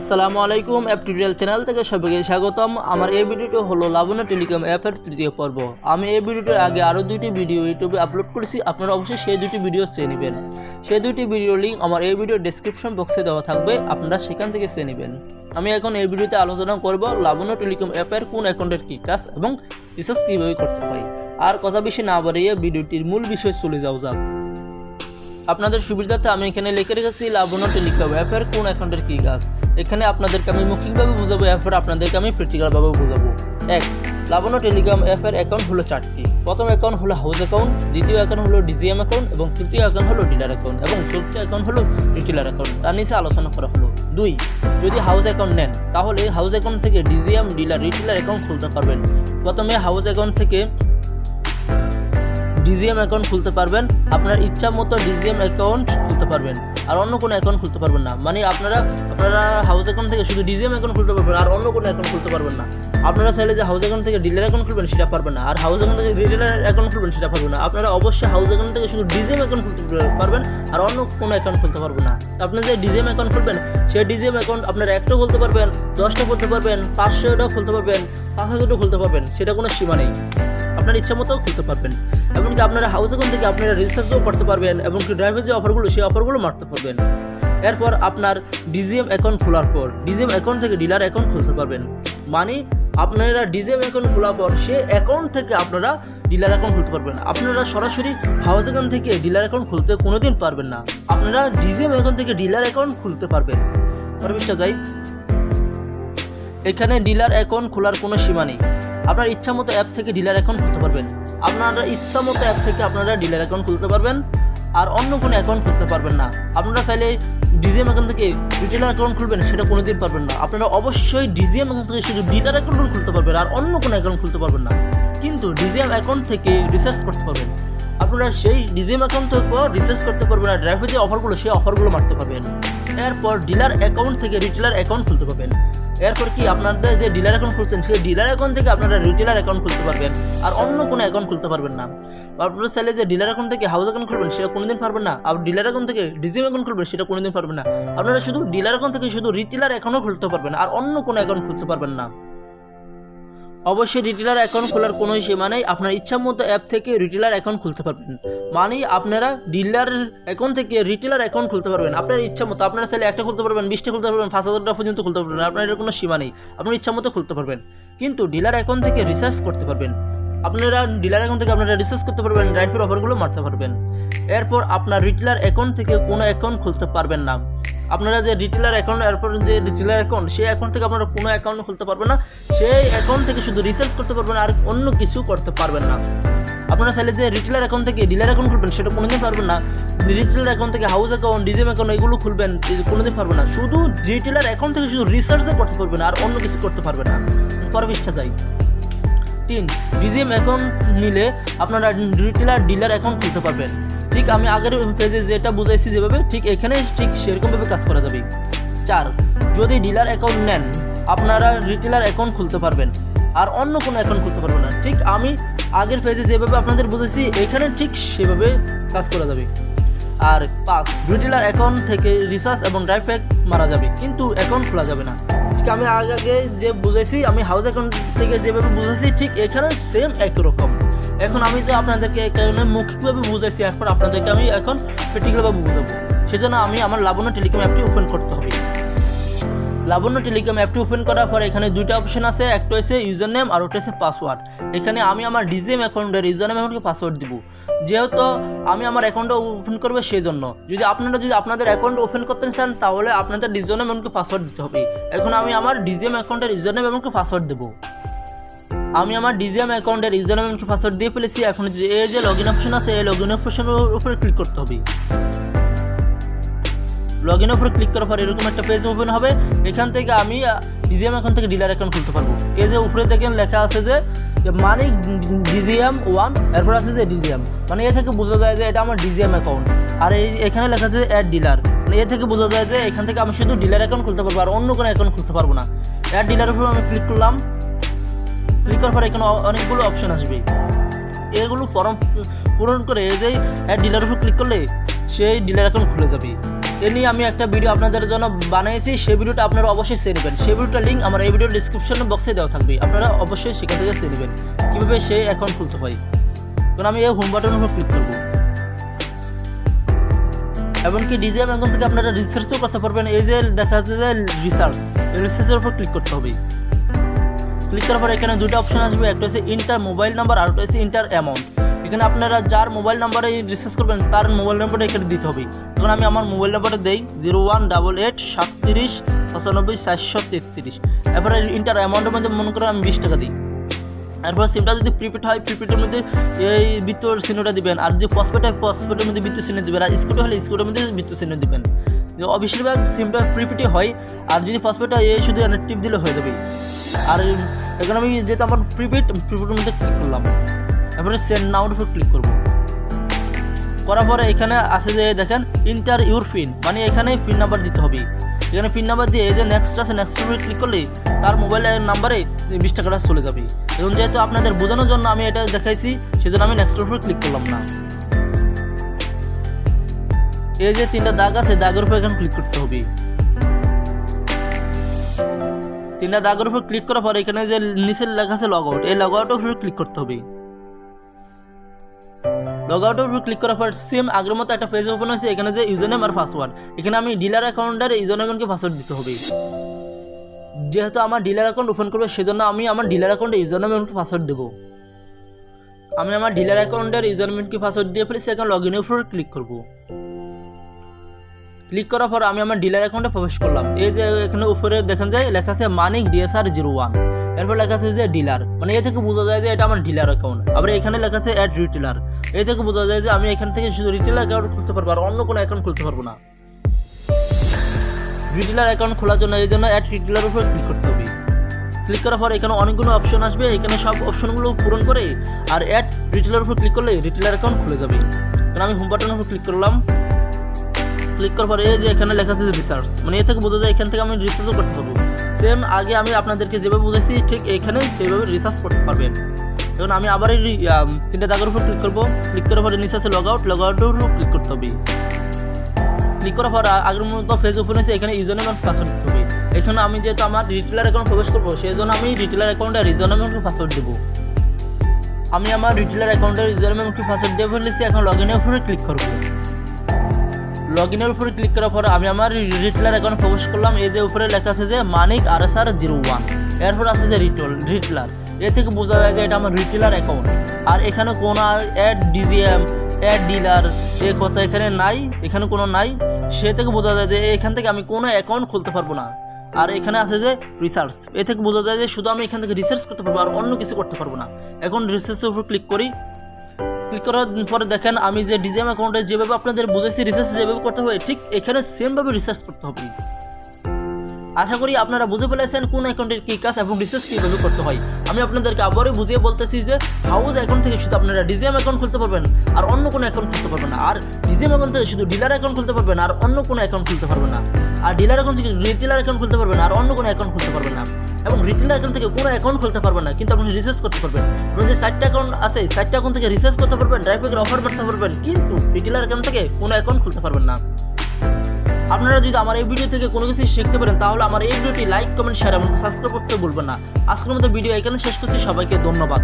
আসসালামু আলাইকুম app tutorial channel থেকে সবাইকে স্বাগতম। আমার এই ভিডিওটি হলো লাবণ্য টেলিকম অ্যাপের তৃতীয় পর্ব। আমি এই ভিডিওটির আগে আরও দুইটি ভিডিও ইউটিউবে আপলোড করেছি, আপনারা অবশ্যই সেই দুটি ভিডিও চেয়ে নেবেন। সেই দুটি ভিডিও লিঙ্ক আমার এই ভিডিওর ডেসক্রিপশন বক্সে দেওয়া থাকবে, আপনারা সেখান থেকে চেয়ে নেবেন। আমি এখন এই ভিডিওতে আলোচনা করব লাবণ্য টেলিকম অ্যাপের কোন অ্যাকাউন্টের কী কাজ এবং রিচার্জ কীভাবে করতে হয়। আর কথা বেশি না বাড়িয়ে ভিডিওটির মূল বিষয়ে চলে যাওয়া যাক। আপনাদের সুবিধার্থে আমি এখানে লিখে রেখেছি লাবণ্য টেলিকম অ্যাপের কোন অ্যাকাউন্টের কী কাজ। এখানে আপনাদেরকে আমি মৌখিকভাবে বোঝাবো, এরপর আপনাদেরকে আমি প্র্যাকটিক্যালভাবে বোঝাবো। এক, লাবণ্য টেলিকম অ্যাপের অ্যাকাউন্ট হলো চারটি। প্রথম অ্যাকাউন্ট হলো হাউস অ্যাকাউন্ট, দ্বিতীয় অ্যাকাউন্ট হলো ডিজিএম অ্যাকাউন্ট এবং তৃতীয় অ্যাকাউন্ট হলো ডিলার অ্যাকাউন্ট এবং চতুর্থ অ্যাকাউন্ট হলো রিটেলার অ্যাকাউন্ট। তার নিচে আলোচনা করা হলো। 2, যদি হাউস অ্যাকাউন্ট নেন তাহলে হাউস অ্যাকাউন্ট থেকে ডিজিএম, ডিলার, রিটেলার অ্যাকাউন্ট খুলতে পারবেন। প্রথমে হাউস অ্যাকাউন্ট থেকে ডিজিএম অ্যাকাউন্ট খুলতে পারবেন, আপনার ইচ্ছা মতো ডিজিএম অ্যাকাউন্ট খুলতে পারবেন আর অন্য কোনো অ্যাকাউন্ট খুলতে পারবেন না। মানে আপনারা হাউস অ্যাকাউন্ট থেকে শুধু ডিজিএম অ্যাকাউন্ট খুলতে পারবেন আর অন্য কোনো অ্যাকাউন্ট খুলতে পারবেন না। আপনারা চাইলে যে হাউস অ্যাকাউন্ট থেকে ডিলার অ্যাকাউন্ট খুলবেন সেটা পারবেন না, আর হাউস অ্যাকাউন্ট থেকে রিটেলার অ্যাকাউন্ট খুলবেন সেটা পারবেন না। আপনারা অবশ্যই হাউস অ্যাকাউন্ট থেকে শুধু ডিজিএম অ্যাকাউন্ট খুলতে পারবেন আর অন্য কোনো অ্যাকাউন্ট খুলতে পারবেন না। আপনি যে ডিজিএম অ্যাকাউন্ট খুলবেন সেই ডিজিএম অ্যাকাউন্ট আপনারা একটাও খুলতে পারবেন, 10টা খুলতে পারবেন, 500টাও খুলতে পারবেন, 5000টাও খুলতে পারবেন, সেটা কোনো সীমা নেই। আপনার ইচ্ছা মতো খুলতে পারবেন। এমনকি আপনারা হাউস অ্যাকাউন্ট থেকে আপনারা রিচার্জও করতে পারবেন এবং ড্রাইভের যে অফারগুলো সেই অফারগুলো মারতে পারবেন। এরপর আপনার ডিজিএম অ্যাকাউন্ট খোলার পর ডিজিএম অ্যাকাউন্ট থেকে ডিলার অ্যাকাউন্ট খুলতে পারবেন। মানে আপনারা ডিজিএম অ্যাকাউন্ট খোলার পর সে অ্যাকাউন্ট থেকে আপনারা ডিলার অ্যাকাউন্ট খুলতে পারবেন। আপনারা সরাসরি হাউস অ্যাকাউন্ট থেকে ডিলার অ্যাকাউন্ট খুলতে কোনোদিন পারবেন না, আপনারা ডিজিএম অ্যাকাউন্ট থেকে ডিলার অ্যাকাউন্ট খুলতে পারবেন। পরবর্তীটা যাই, এখানে ডিলার অ্যাকাউন্ট খোলার কোনো সীমা নেই। আপনার ইচ্ছা মতো অ্যাপ থেকে ডিলার অ্যাকাউন্ট খুলতে পারবেন। আপনারা ইচ্ছা মতো অ্যাপ থেকে আপনারা ডিলার অ্যাকাউন্ট খুলতে পারবেন আর অন্য কোনো অ্যাকাউন্ট খুলতে পারবেন না। আপনারা চাইলে ডিজিএম অ্যাকাউন্ট থেকে রিটেলার অ্যাকাউন্ট খুলবেন, সেটা কোনোদিন পারবেন না। আপনারা অবশ্যই ডিজিএম অ্যাকাউন্ট থেকে শুধু ডিলার অ্যাকাউন্ট খুলতে পারবেন আর অন্য কোনো অ্যাকাউন্ট খুলতে পারবেন না। কিন্তু ডিজিএম অ্যাকাউন্ট থেকে রিচার্জ করতে পারবেন। আপনারা সেই ডিজিএম অ্যাকাউন্ট থেকেও রিচার্জ করতে পারবেন আর ড্রাইভের যে অফারগুলো সেই অফারগুলো মারতে পারবেন। এরপর ডিলার অ্যাকাউন্ট থেকে রিটেলার অ্যাকাউন্ট খুলতে পারবেন। এরপর কি আপনাদের যে ডিলার অ্যাকাউন্ট খুলছেন সেই ডিলার অ্যাকাউন্ট থেকে আপনারা রিটেলার অ্যাকাউন্ট খুলতে পারবেন আর অন্য কোনো অ্যাকাউন্ট খুলতে পারবেন না। আপনারা চাইলে যে ডিলার অ্যাকাউন্ট থেকে হাউস অ্যাকাউন্ট খুলবেন সেটা কোনোদিন পারবেন না, আর ডিলার অ্যাকাউন্ট থেকে ডিজিএম অ্যাকাউন্ট খুলবেন সেটা কোনোদিন পারবেন না। আপনারা শুধু ডিলার অ্যাকাউন্ট থেকে শুধু রিটেলার অ্যাকাউন্টও খুলতে পারবেন আর অন্য কোনো অ্যাকাউন্ট খুলতে পারবেন না। অবশ্যই রিটেলার অ্যাকাউন্ট খোলার কোনো সীমা নেই, আপনার ইচ্ছা মতো অ্যাপ থেকে রিটেলার অ্যাকাউন্ট খুলতে পারবেন। মানে আপনারা ডিলার অ্যাকাউন্ট থেকে রিটেলার অ্যাকাউন্ট খুলতে পারবেন আপনার ইচ্ছা মতো। আপনারা চাইলে একটা খুলতে পারবেন, 20টা খুলতে পারবেন, 5000টা পর্যন্ত খুলতে পারবেন, আপনার এর কোনো সীমা নেই, আপনার ইচ্ছা মতো খুলতে পারবেন। কিন্তু ডিলার অ্যাকাউন্ট থেকে রিচার্জ করতে পারবেন। আপনারা ডিলার অ্যাকাউন্ট থেকে আপনারা রিচার্জ করতে পারবেন, ড্রাইভের অফারগুলো মারতে পারবেন। এরপর আপনার রিটেলার অ্যাকাউন্ট থেকে কোনো অ্যাকাউন্ট খুলতে পারবেন না। আপনারা যে রিটেলার অ্যাকাউন্ট এরপর যে ডিলার অ্যাকাউন্ট সেই অ্যাকাউন্ট থেকে আপনারা কোনো অ্যাকাউন্ট খুলতে পারবেন না, সেই অ্যাকাউন্ট থেকে শুধু রিচার্জ করতে পারবেন আর অন্য কিছু করতে পারবেন না। আপনারা চাইলে যে রিটেলার অ্যাকাউন্ট থেকে ডিলার অ্যাকাউন্ট খুলবেন সেটা কোনোদিন পারবেন না। রিটেলার অ্যাকাউন্ট থেকে হাউস অ্যাকাউন্ট, ডিজিএম অ্যাকাউন্ট এগুলো খুলবেন কোনোদিন পারবেন না। শুধু রিটেলার অ্যাকাউন্ট থেকে শুধু রিচার্জই করতে পারবেন আর অন্য কিছু করতে পারবেন না। পরবর্তীটা যাই। 3, ডিজিএম অ্যাকাউন্ট নিলে আপনারা রিটেলার ডিলার অ্যাকাউন্ট খুলতে পারবেন। ঠিক আমি আগের পেজে যেটা বুঝাইছি যেভাবে ঠিক এখানে ঠিক সেরকমভাবে কাজ করা যাবে। 4, যদি ডিলার অ্যাকাউন্ট নেন আপনারা রিটেলার অ্যাকাউন্ট খুলতে পারবেন আর অন্য কোনো অ্যাকাউন্ট খুলতে পারবেন না। ঠিক আমি আগের পেজে যেভাবে আপনাদের বুঝেছি এখানে ঠিক সেভাবে কাজ করা যাবে। আর 5, রিটেলার অ্যাকাউন্ট থেকে রিচার্জ এবং ড্রাইভ প্যাক মারা যাবে কিন্তু অ্যাকাউন্ট খোলা যাবে না। ঠিক আমি আগে যে বুঝেছি, আমি হাউস অ্যাকাউন্ট থেকে যেভাবে বুঝেছি ঠিক এখানে সেম একরকম। এখন আমি তো আপনাদেরকে এখানে মৌখিকভাবে বুঝাইছি, এরপর আপনাদেরকে আমি এখন প্র্যাকটিক্যালভাবে বুঝাবো। সেজন্য আমি আমার লাবণ্য টেলিকম অ্যাপটি ওপেন করতে হবে। লাবণ্য টেলিকম অ্যাপটি ওপেন করার পর এখানে দুইটা অপশন আছে, একটা হচ্ছে ইউজার নেম আর ওটা হচ্ছে পাসওয়ার্ড। এখানে আমি আমার ডিজিএম অ্যাকাউন্টের ইউজার নেম এবং পাসওয়ার্ড দিব, যেহেতু আমি আমার অ্যাকাউন্টটা ওপেন করবো সেই জন্য। আপনারা যদি আপনাদের অ্যাকাউন্ট ওপেন করতে চান তাহলে আপনাদের ডিজিএম নেম এবং পাসওয়ার্ড দিতে হবে। এখন আমি আমার ডিজিএম অ্যাকাউন্টের ইউজার নেম এবং পাসওয়ার্ড দেবো। আমি আমার ডিজিএম অ্যাকাউন্টের ইউজার নেম এবং পাসওয়ার্ড দিয়ে ফেলেছি। এখন যে লগইন অপশন আছে এই লগইন অপশনের উপরে ক্লিক করতে হবে। লগইনের উপরে ক্লিক করার পর এরকম একটা পেজ ওপেন হবে। এখান থেকে আমি ডিজিএম অ্যাকাউন্ট থেকে ডিলার অ্যাকাউন্ট খুলতে পারবো। এই যে উপরে দেখেন লেখা আছে যে মানে ডিজিএম 1, এরপর আছে যে ডিজিএম, মানে এ থেকে বোঝা যায় যে এটা আমার ডিজিএম অ্যাকাউন্ট। আর এখানে লেখা আছে অ্যাড ডিলার, মানে এ থেকে বোঝা যায় যে এখান থেকে আমি শুধু ডিলার অ্যাকাউন্ট খুলতে পারবো আর অন্য কোনো অ্যাকাউন্ট খুলতে পারবো না। অ্যাড ডিলার উপরে আমি ক্লিক করলাম। ক্লিক করার পর এখানে অনেকগুলো অপশন আসবে, এগুলো ফর্ম পূরণ করে এই যে অ্যাড ডিলার উপর ক্লিক করলে সেই ডিলার অ্যাকাউন্ট খুলে যাবে। এ নিয়ে আমি একটা ভিডিও আপনাদের জন্য বানিয়েছি, সেই ভিডিওটা আপনারা অবশ্যই চেয়ে নেবেন। সেই ভিডিওটার লিঙ্ক আমার এই ভিডিওর ডিসক্রিপশন বক্সে দেওয়া থাকবে, আপনারা অবশ্যই সেখান থেকে চেয়ে নেবেন কীভাবে সেই অ্যাকাউন্ট খুলতে হয়। কারণ আমি এই হোম বাটনের উপর ক্লিক করব। এমনকি ডিজিএম অ্যাকাউন্ট থেকে আপনারা রিসার্চও করতে পারবেন। এই যে দেখা যাচ্ছে যে রিসার্চের উপর ক্লিক করতে হবে। ক্লিক করার পর এখানে দুটো অপশন আসবে, একটা হচ্ছে ইন্টার মোবাইল নাম্বার আর একটা হচ্ছে ইন্টার অ্যামাউন্ট। এখানে আপনারা যার মোবাইল নাম্বারে রিসার্চ করবেন তার মোবাইল নাম্বারটা এখানে দিতে হবে। তখন আমি আমার মোবাইল নাম্বারটা দেই 0188 37 95 433। এরপরে ইন্টার অ্যামাউন্টের মধ্যে মনে করেন আমি 20 টাকা দিই। এরপর সিমটা যদি প্রিপেড হয় প্রিপেডের মধ্যে এই বৃত্তর চিহ্নটা দিবেন, আর যদি পসপেড হয় পসপেডের মধ্যে বৃত্ত চিহ্ন দিবেন, আর স্কুটি হলে স্কুটের মধ্যে বৃত্ত চিহ্ন দিবেন। বেশিরভাগ সিমটা প্রিপেডই হয়, আর যদি পসপেড হয় এই শুধু টিপ দিলে হয়ে যাবে। আর এখন আমি যেহেতু আমার প্রিপেডের মধ্যে ক্লিক করলাম, এরপরে সেন্ড নাউর উপর ক্লিক করব। করার পরে এখানে আছে যে দেখেন ইন্টার ইউর পিন, মানে এখানে পিন নাম্বার দিতে হবে। এখানে পিন নাম্বার দিয়ে এই যে নেক্সট আছে নেক্সটের উপরে ক্লিক করলে তার মোবাইলের নাম্বারে 20 টাকাটা চলে যাবে। এবং যেহেতু আপনাদের বোঝানোর জন্য আমি এটা দেখাইছি, সেজন্য আমি নেক্সটের উপরে ক্লিক করলাম না। এই যে 3টা দাগ আছে, দাগের উপর এখানে ক্লিক করতে হবে। 3টা দাগের উপর ক্লিক করার পর এখানে যে নিচে লেখা আছে লগ আউট, এই লগ আউটের উপরে ক্লিক করতে হবে। লগ আউটের উপর ক্লিক করার পর সেম আগের মতো একটা পেজ ওপেন হয়েছে। এখানে যে ইউজারনেম আর পাসওয়ার্ড, এখানে আমি ডিলার অ্যাকাউন্টের ইউজারনেম এবং পাসওয়ার্ড দিতে হবে। যেহেতু আমার ডিলার অ্যাকাউন্ট ওপেন করবে সেজন্য আমি আমার ডিলার অ্যাকাউন্টে ইউজারনেম এবং পাসওয়ার্ড দেবো। আমি আমার ডিলার অ্যাকাউন্টের ইউজারনেম এবং পাসওয়ার্ড দিয়ে ফেলেছি। এখন লগ ইনের উপর ক্লিক করব। ক্লিক করার পর আমি আমার ডিলার অ্যাকাউন্টে প্রবেশ করলাম। এই যে এখানে উপরে দেখেন যায় লেখা আছে মানিক DSR 01, এরপর লেখা আছে যে ডিলার, মানে এ থেকে বোঝা যায় যে এটা আমার ডিলার অ্যাকাউন্ট। আবার এখানে লেখা আছে অ্যাড রিটেলার, এই থেকে বোঝা যায় যে আমি এখান থেকে শুধু রিটেলার অ্যাকাউন্ট খুলতে পারবো, আর অন্য কোনো অ্যাকাউন্ট খুলতে পারবো না। রিটেলার অ্যাকাউন্ট খোলার জন্য এই জন্য অ্যাড রিটেলার উপর ক্লিক করতে হবে। ক্লিক করার পর এখানে অনেকগুলো অপশন আসবে, এখানে সব অপশনগুলো পূরণ করে আর অ্যাড রিটেলার উপর ক্লিক করলে রিটেলার অ্যাকাউন্ট খুলে যাবে। কারণ আমি হোম বাটনের উপর ক্লিক করলাম। ক্লিক করার পরে এই যে এখানে লেখা আছে রিসার্চ, মানে এ থেকে বোঝা যায় এখান থেকে আমি রিসার্চও করতে পারবো। সেম আগে আমি আপনাদেরকে যেভাবে বুঝেছি ঠিক এখানে সেভাবে রিসার্চ করতে পারবেন। এখন আমি আবার এই 3টা দাগের উপর ক্লিক করবো। ক্লিক করার পরে নিচে আছে লগ আউটের উপর ক্লিক করতে হবে। ক্লিক করার পর আগের মতো পেজ ওপেন হয়েছে, এখানে ইউজারনেম এবং পাসওয়ার্ড দিতে হবে। এখানে আমি যেহেতু আমার রিটেলার অ্যাকাউন্ট প্রবেশ করবো সেই জন্য আমি রিটেলার অ্যাকাউন্টের ইউজারনেম এবং পাসওয়ার্ড দেবো। আমি আমার রিটেলার অ্যাকাউন্টের ইউজারনেম এবং পাসওয়ার্ড দিয়ে ফেলেছি। এখন লগ ইনের উপরে ক্লিক করবো। লগ ইনের উপরে ক্লিক করার পর আমি আমার রিটেলার অ্যাকাউন্ট প্রবেশ করলাম। এই যে উপরে লেখা আছে যে মানিক RSR 01, এরপর আছে যে রিটেলার, এ থেকে বোঝা যায় যে এটা আমার রিটেলার অ্যাকাউন্ট। আর এখানে কোনো অ্যাড ডিজিএম অ্যাড ডিলার এ কথা এখানে নাই, এখানে কোনো নাই। সে থেকে বোঝা যায় যে এখান থেকে আমি কোনো অ্যাকাউন্ট খুলতে পারবো না। আর এখানে আছে যে রিসার্চ, এ থেকে বোঝা যায় যে শুধু আমি এখান থেকে রিসার্চ করতে পারবো, আর অন্য কিছু করতে পারবো না। এখন রিসার্চের উপর ক্লিক করি। ক্লিক করার পরে দেখেন আমি যে ডিজিএম অ্যাকাউন্টে যেভাবে আপনাদের বুঝেছি রিসার্চ যেভাবে করতে হবে ঠিক এখানে সেমভাবে রিসার্চ করতে হবে। আশা করি আপনারা বুঝে ফেলেছেন কোন অ্যাকাউন্টের কী কাজ এবং রিসার্চ কীভাবে করতে হয়। আমি আপনাদেরকে আবারও বুঝিয়ে বলতেছি যে হাউস অ্যাকাউন্ট থেকে শুধু আপনারা ডিজিএম অ্যাকাউন্ট খুলতে পারবেন, আর অন্য কোনো অ্যাকাউন্ট খুলতে পারবেন না। আর ডিজিএম অ্যাকাউন্ট থেকে শুধু ডিলার অ্যাকাউন্ট খুলতে পারবেন, আর অন্য কোনো অ্যাকাউন্ট খুলতে পারবেন না। আর ডিলার অ্যাকাউন্ট থেকে রিটেলার অ্যাকাউন্ট খুলতে পারবেন, আর অন্য কোনো অ্যাকাউন্ট খুলতে পারবেন না। এবং রিটেলার অ্যাকাউন্ট থেকে কোনো অ্যাকাউন্ট খুলতে পারবেন না, কিন্তু আপনি রিসার্চ করতে পারবেন। আপনার যে 4টা অ্যাকাউন্ট আছে 4টা অ্যাকাউন্ট থেকে রিসার্চ করতে পারবেন, ড্রাইভের অফার করতে পারবেন, কিন্তু রিটেলার অ্যাকাউন্ট থেকে কোনো অ্যাকাউন্ট খুলতে পারবেন না। আপনারা যদি আমার এই ভিডিও থেকে কোনো কিছু শিখতে পারেন তাহলে আমার এই ভিডিওটি লাইক কমেন্ট শেয়ার এবং সাবস্ক্রাইব করতে ভুলবেন না। আজকের মতো ভিডিও এখানে শেষ করছি। সবাইকে ধন্যবাদ।